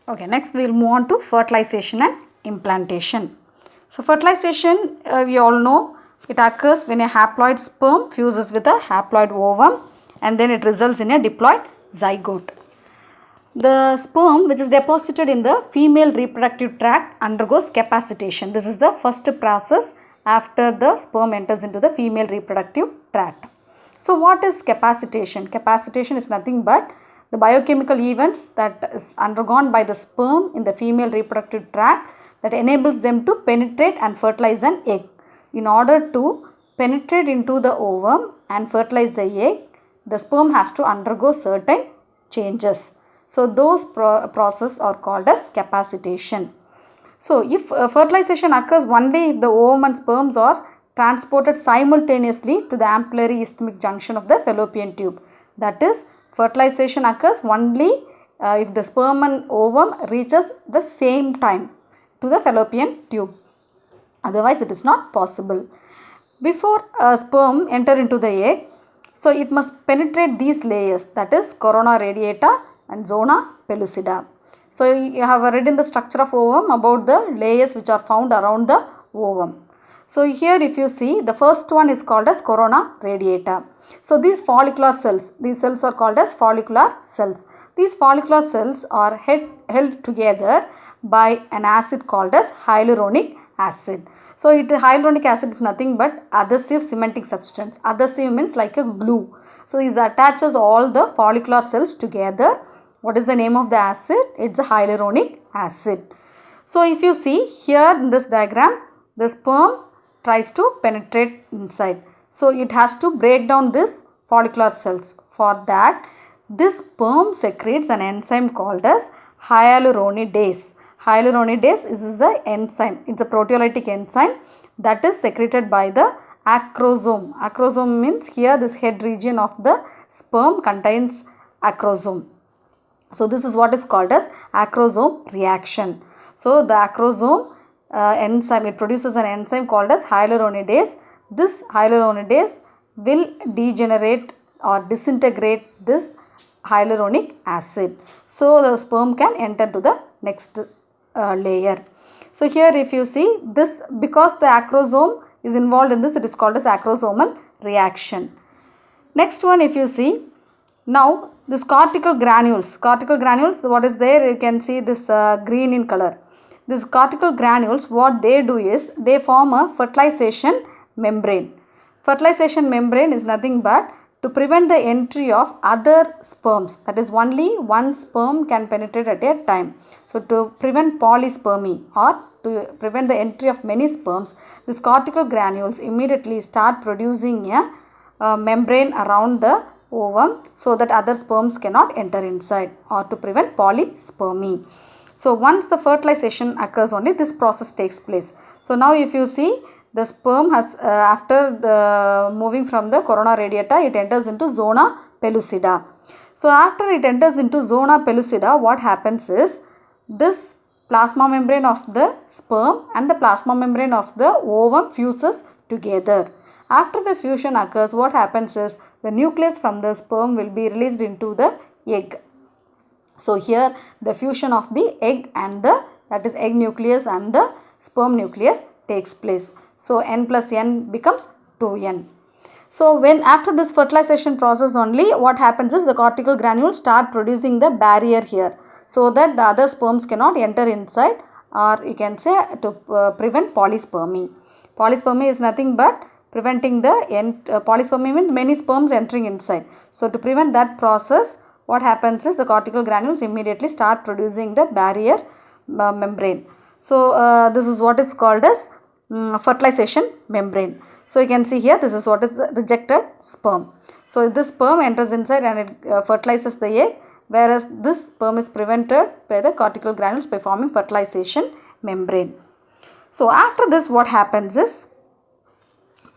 Okay, next we will move on to fertilization and implantation. So fertilization, we all know it occurs when a haploid sperm fuses with a haploid ovum and then it results in a diploid zygote. The sperm which is deposited in the female reproductive tract undergoes capacitation. This is the first process after the sperm enters into the female reproductive tract. So what is capacitation? Capacitation is nothing but the biochemical events that is undergone by the sperm in the female reproductive tract that enables them to penetrate and fertilize an egg. In order to penetrate into the ovum and fertilize the egg, the sperm has to undergo certain changes. So those processes are called as capacitation. So if fertilization occurs only if the ovum and sperms are transported simultaneously to the ampullary isthmic junction of the fallopian tube. That is, fertilization occurs only if the sperm and ovum reaches the same time to the fallopian tube. Otherwise, it is not possible. Before a sperm enter into the egg, so it must penetrate these layers, that is corona radiata and zona pellucida. So you have read in the structure of ovum about the layers which are found around the ovum. So here if you see, the first one is called as corona radiata. So these follicular cells, these cells are called as follicular cells. These follicular cells are held together by an acid called as hyaluronic acid. So hyaluronic acid is nothing but adhesive cementing substance. Adhesive means like a glue. So it attaches all the follicular cells together. What is the name of the acid? It's a hyaluronic acid. So if you see here in this diagram, the sperm tries to penetrate inside. So it has to break down this follicular cells. For that, this sperm secretes an enzyme called as hyaluronidase. Hyaluronidase is the enzyme. It's a proteolytic enzyme that is secreted by the acrosome. Acrosome means here this head region of the sperm contains acrosome. So this is what is called as acrosome reaction. So the acrosome enzyme, it produces an enzyme called as hyaluronidase. This hyaluronidase will degenerate or disintegrate this hyaluronic acid. So the sperm can enter to the next layer. So here if you see this, because the acrosome is involved in this, it is called as acrosomal reaction. Next one if you see, now this cortical granules, what is there, you can see this green in color. These cortical granules, what they do is they form a fertilization membrane. Fertilization membrane is nothing but to prevent the entry of other sperms, that is only one sperm can penetrate at a time. So to prevent polyspermy or to prevent the entry of many sperms, these cortical granules immediately start producing a membrane around the ovum so that other sperms cannot enter inside, or to prevent polyspermy. So once the fertilization occurs only, this process takes place. So now if you see, the sperm has after the moving from the corona radiata, it enters into zona pellucida. So after it enters into zona pellucida, what happens is this plasma membrane of the sperm and the plasma membrane of the ovum fuses together. After the fusion occurs, what happens is the nucleus from the sperm will be released into the egg. So here the fusion of the egg and the, that is egg nucleus and the sperm nucleus takes place. So n plus n becomes 2n. So when after this fertilization process only, what happens is the cortical granules start producing the barrier here, so that the other sperms cannot enter inside, or you can say to prevent polyspermy. Polyspermy is nothing but preventing the polyspermy means many sperms entering inside. So to prevent that process, what happens is the cortical granules immediately start producing the barrier membrane. So this is what is called as fertilization membrane. So you can see here, this is what is the rejected sperm. So this sperm enters inside and it fertilizes the egg, whereas this sperm is prevented by the cortical granules by forming fertilization membrane. So after this, what happens is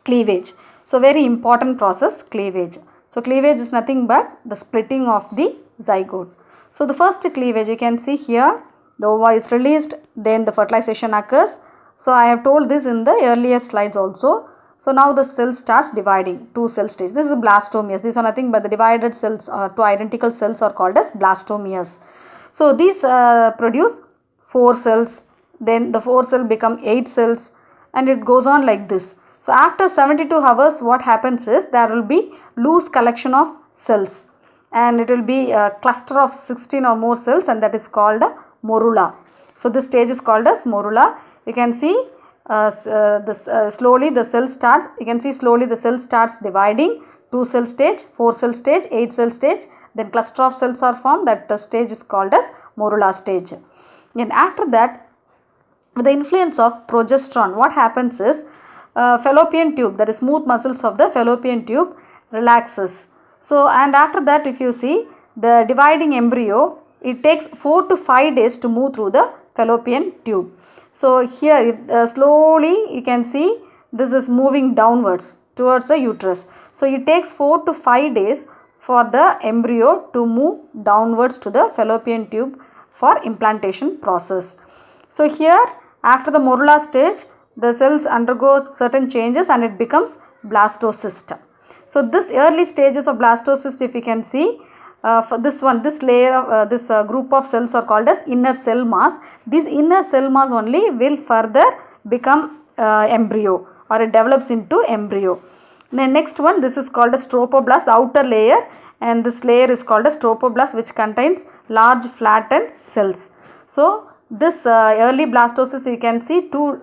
cleavage. So very important process, cleavage. So cleavage is nothing but the splitting of the zygote. So the first cleavage, you can see here, the ova is released, then the fertilization occurs. So I have told this in the earlier slides also. So now the cell starts dividing, two cell stages. This is blastomeres. These are nothing but the divided cells, or two identical cells are called as blastomeres. So these produce 4 cells, then the 4 cell become 8 cells, and it goes on like this. So after 72 hours, what happens is there will be loose collection of cells, and it will be a cluster of 16 or more cells, and that is called a morula. So this stage is called as morula. You can see slowly the cell starts, you can see slowly the cell starts dividing. 2 cell stage, 4 cell stage, 8 cell stage, then cluster of cells are formed. That stage is called as morula stage. And after that, with the influence of progesterone, what happens is fallopian tube, that is smooth muscles of the fallopian tube, relaxes. So and after that, if you see the dividing embryo, it takes 4 to 5 days to move through the fallopian tube. So here slowly you can see this is moving downwards towards the uterus. So it takes 4 to 5 days for the embryo to move downwards to the fallopian tube for implantation process. So here after the morula stage, the cells undergo certain changes and it becomes blastocyst. So this early stages of blastocyst, if you can see, for this layer of this group of cells are called as inner cell mass. This inner cell mass only will further become embryo, or it develops into embryo. The next one, this is called as strofoblast, the outer layer, and this layer is called as strofoblast, which contains large flattened cells. So this early blastocyst, you can see two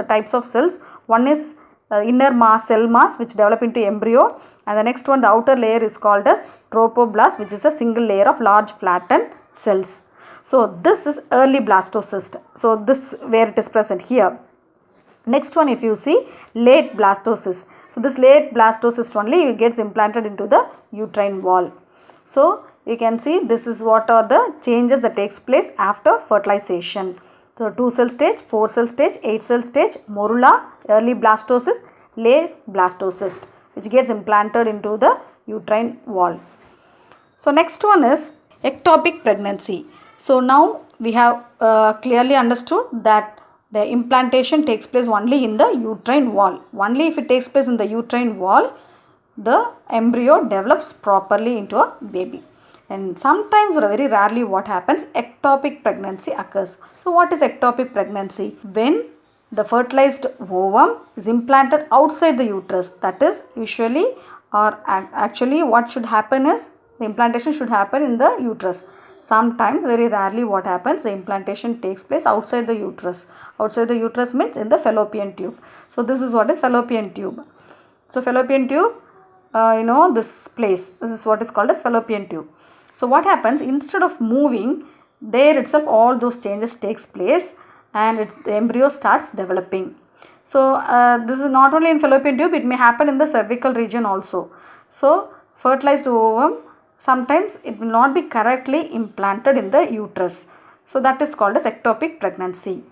types of cells. One is inner mass, cell mass, which develop into embryo, and the next one, the outer layer, is called as trophoblast, which is a single layer of large flattened cells. So this is early blastocyst. So this where it is present here. Next one, if you see, late blastocyst. So this late blastocyst only gets implanted into the uterine wall. So you can see this is what are the changes that takes place after fertilization. So 2 cell stage, 4 cell stage, 8 cell stage, morula, early blastocyst, late blastocyst, which gets implanted into the uterine wall. So next one is ectopic pregnancy. So now we have clearly understood that the implantation takes place only in the uterine wall. Only if it takes place in the uterine wall, the embryo develops properly into a baby. And sometimes or very rarely what happens, ectopic pregnancy occurs. So what is ectopic pregnancy? When the fertilized ovum is implanted outside the uterus, that is usually or actually what should happen is the implantation should happen in the uterus. Sometimes, very rarely what happens, the implantation takes place outside the uterus. Outside the uterus means in the fallopian tube. So this is what is fallopian tube. So fallopian tube, this place, this is what is called as fallopian tube. So what happens, instead of moving, there itself all those changes takes place, and the embryo starts developing. So this is not only in fallopian tube, it may happen in the cervical region also. So fertilized ovum, sometimes it will not be correctly implanted in the uterus. So that is called as ectopic pregnancy.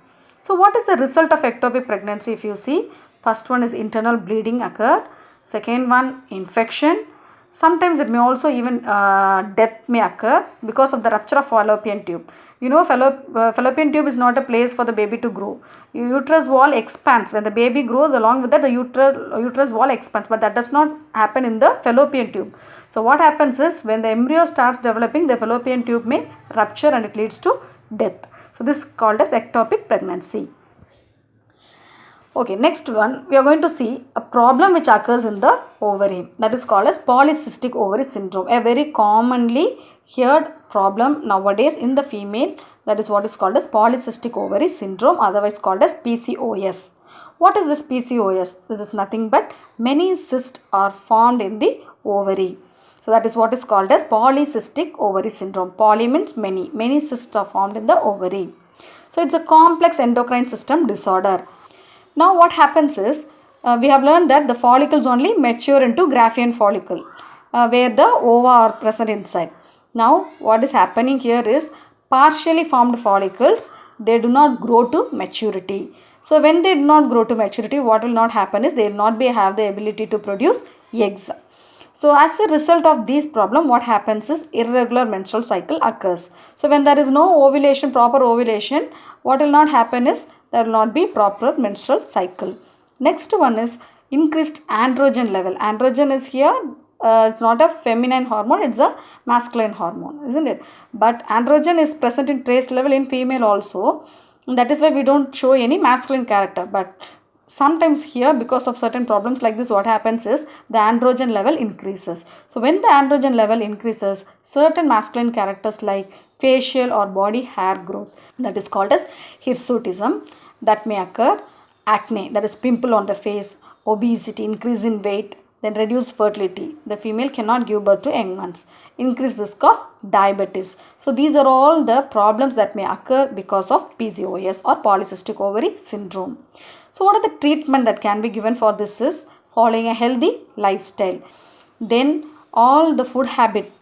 So what is the result of ectopic pregnancy? If you see, first one is internal bleeding occur, second one infection. Sometimes it may also even death may occur because of the rupture of fallopian tube. Fallopian tube is not a place for the baby to grow. Uterus wall expands. When the baby grows, along with that the uterus wall expands, but that does not happen in the fallopian tube. So what happens is, when the embryo starts developing, the fallopian tube may rupture and it leads to death. So this is called as ectopic pregnancy. Okay, next one, we are going to see a problem which occurs in the ovary, that is called as polycystic ovary syndrome, a very commonly heard problem nowadays in the female. That is what is called as polycystic ovary syndrome, otherwise called as PCOS. What is this PCOS? This is nothing but many cysts are formed in the ovary. So that is what is called as polycystic ovary syndrome. Poly means many. Many cysts are formed in the ovary. So it's a complex endocrine system disorder. Now what happens is, we have learned that the follicles only mature into Graafian follicle, where the ova are present inside. Now what is happening here is, partially formed follicles, they do not grow to maturity. So when they do not grow to maturity, what will not happen is, they will not have the ability to produce eggs. So as a result of this problem, what happens is, irregular menstrual cycle occurs. So when there is no ovulation, proper ovulation, what will not happen is, there will not be proper menstrual cycle. Next one is increased androgen level. Androgen is here it's not a feminine hormone, it's a masculine hormone, isn't it? But androgen is present in trace level in female also. That is why we don't show any masculine character. But sometimes here, because of certain problems like this, what happens is the androgen level increases. So when the androgen level increases, certain masculine characters like facial or body hair growth, that is called as hirsutism, that may occur. Acne, that is pimple on the face, obesity, increase in weight, then reduced fertility. The female cannot give birth to young ones. Increased risk of diabetes. So these are all the problems that may occur because of PCOS or polycystic ovary syndrome. So what are the treatment that can be given for this is following a healthy lifestyle. Then all the food habit,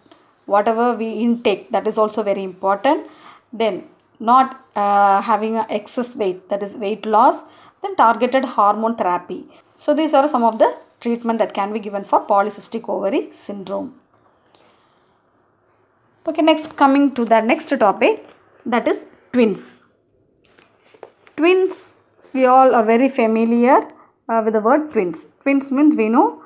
whatever we intake, that is also very important. Then not having a excess weight, that is weight loss. Then targeted hormone therapy. So these are some of the treatment that can be given for polycystic ovary syndrome. Okay, next coming to the next topic, that is twins. Twins, we all are very familiar with the word twins. Twins means we know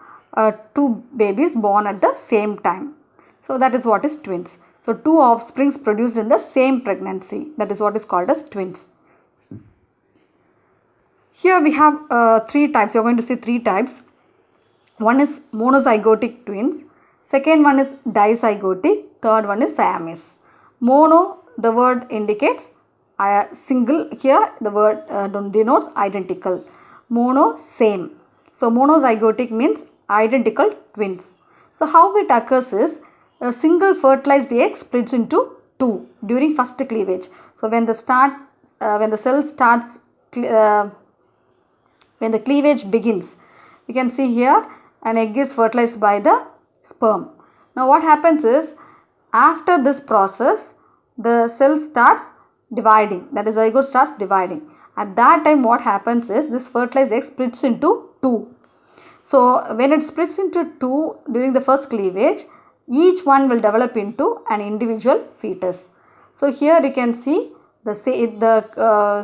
two babies born at the same time. So that is what is twins. So two offsprings produced in the same pregnancy, that is what is called as twins. Here we have three types. You are going to see three types. One is monozygotic twins. Second one is dizygotic. Third one is Siamese. Mono, the word indicates single. Here the word denotes identical. Mono, same. So monozygotic means identical twins. So how it occurs is a single fertilized egg splits into two during first cleavage. So when the cell starts when the cleavage begins, you can see here an egg is fertilized by the sperm. Now what happens is, after this process, the cell starts dividing, that is zygote starts dividing. At that time what happens is, this fertilized egg splits into two. So when it splits into two during the first cleavage, each one will develop into an individual fetus. So here you can see the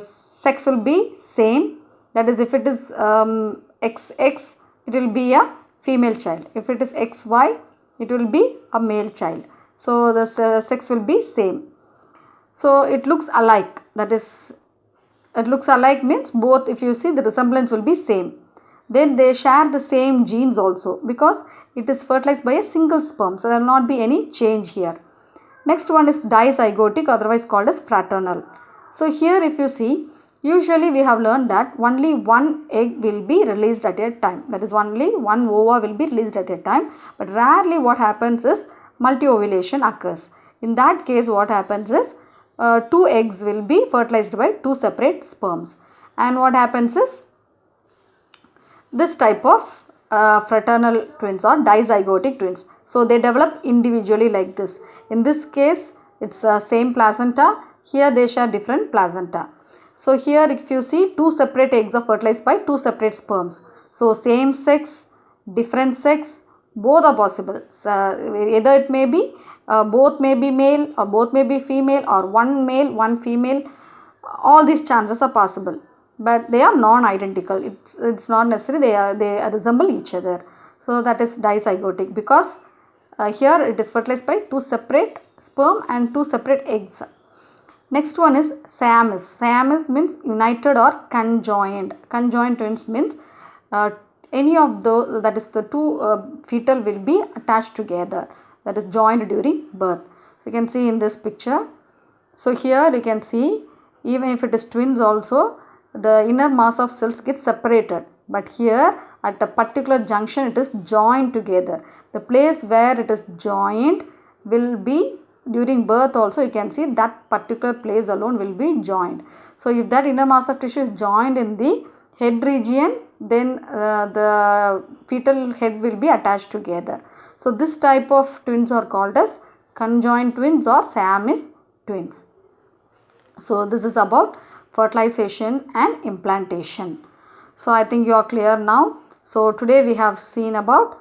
sex will be same. That is, if it is XX, it will be a female child. If it is XY, it will be a male child. So the sex will be same. So it looks alike. That is, it looks alike means both, if you see, the resemblance will be same. Then they share the same genes also, because it is fertilized by a single sperm. So there will not be any change here. Next one is dizygotic, otherwise called as fraternal. So here if you see, usually we have learned that only one egg will be released at a time. That is, only one ova will be released at a time. But rarely what happens is multi-ovulation occurs. In that case what happens is two eggs will be fertilized by two separate sperms. And what happens is, this type of fraternal twins or dizygotic twins, so they develop individually like this. In this case it's same placenta. Here they share different placenta. So here if you see, two separate eggs are fertilized by two separate sperms. So same sex, different sex, both are possible. So either it may be both may be male or both may be female, or one male, one female. All these chances are possible, but they are non-identical. It's not necessary they resemble each other. So that is dizygotic, because here it is fertilized by two separate sperm and two separate eggs. Next one is Siamese. Siamese means united or conjoined. Conjoined twins means any of those, that is the two fetal will be attached together, that is joined during birth. So you can see in this picture. So here you can see, even if it is twins also, the inner mass of cells gets separated. But here at a particular junction it is joined together. The place where it is joined will be during birth also, you can see that particular place alone will be joined. So if that inner mass of tissue is joined in the head region, then the fetal head will be attached together. So this type of twins are called as conjoined twins or Siamese twins. So this is about fertilization and implantation. So I think you are clear now. So today we have seen about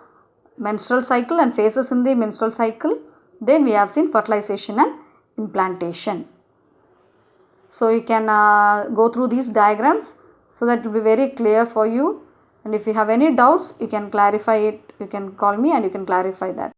menstrual cycle and phases in the menstrual cycle. Then we have seen fertilization and implantation. So you can go through these diagrams so that it will be very clear for you. And if you have any doubts, you can clarify it you can call me and you can clarify that.